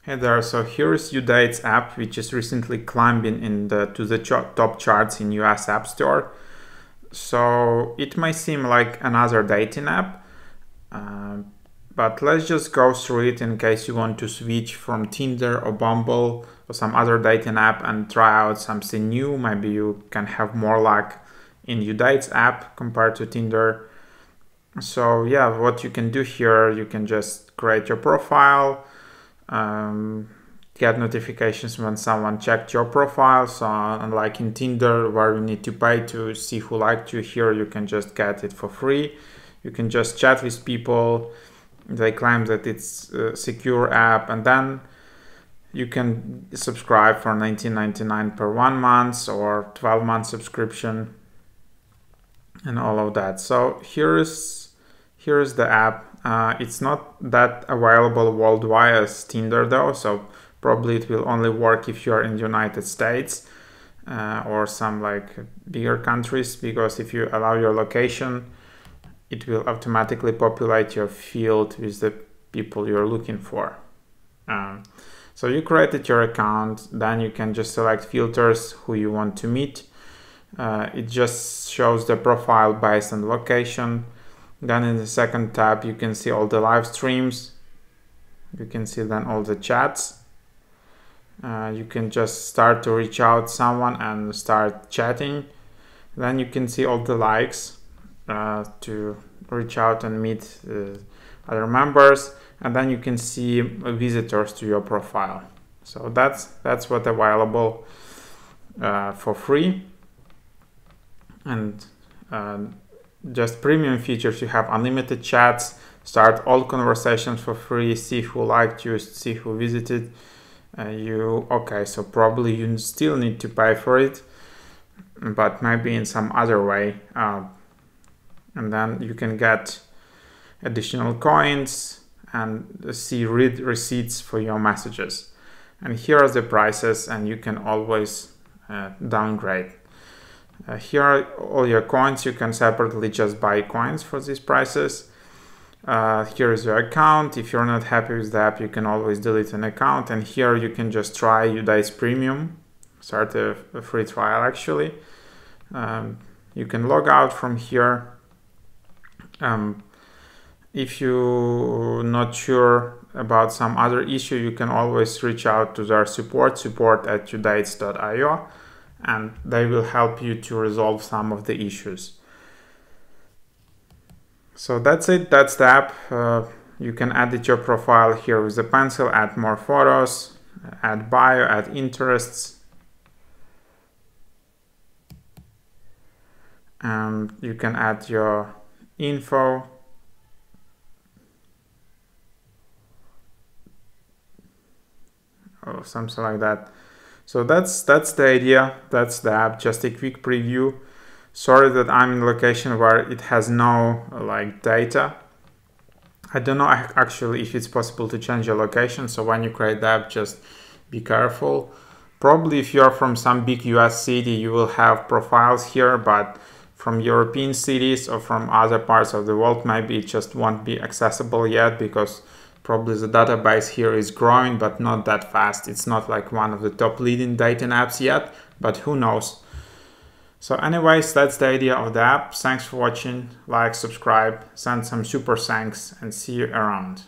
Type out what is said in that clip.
Hey there, so here's UDates app, which is recently climbing to the top charts in US App Store. So it may seem like another dating app, but let's just go through it in case you want to switch from Tinder or Bumble or some other dating app and try out something new. Maybe you can have more luck in UDates app compared to Tinder. So yeah, what you can do here, you can just create your profile, get notifications when someone checked your profile. So unlike in Tinder where you need to pay to see who liked you, here you can just get it for free. You can just chat with people. They claim that it's a secure app, and then you can subscribe for $19.99 per 1 month or 12-month subscription and all of that. So here's the app. It's not that available worldwide as Tinder though, so probably it will only work if you're in the United States or some like bigger countries, because if you allow your location, it will automatically populate your field with the people you're looking for. So you created your account, then you can just select filters who you want to meet. It just shows the profile based on location. Then in the second tab, you can see all the live streams. You can see then all the chats. You can just start to reach out to someone and start chatting. Then you can see all the likes to reach out and meet other members. And then you can see visitors to your profile. So that's what available for free. And just premium features, you have unlimited chats, start all conversations for free, see who liked you, see who visited you. Okay, so probably you still need to pay for it, but maybe in some other way. And then you can get additional coins and see read receipts for your messages. And here are the prices, and you can always downgrade. Here are all your coins. You can separately just buy coins for these prices. Here is your account. If you're not happy with the app, you can always delete an account. And here you can just try UDates Premium. Start a free trial actually. You can log out from here. If you're not sure about some other issue, you can always reach out to their support@udates.io. and they will help you to resolve some of the issues. So that's it, that's the app. You can edit your profile here with the pencil, add more photos, add bio, add interests. And you can add your info. Or something like that. So that's the idea, that's the app, just a quick preview. Sorry that I'm in a location where it has no like data. I don't know actually if it's possible to change your location, so when you create the app, just be careful. Probably if you're from some big US city, you will have profiles here, but from European cities or from other parts of the world, maybe it just won't be accessible yet, because probably the database here is growing, but not that fast. It's not like one of the top leading dating apps yet, but who knows. So anyways, that's the idea of the app. Thanks for watching. Like, subscribe, send some super thanks, and see you around.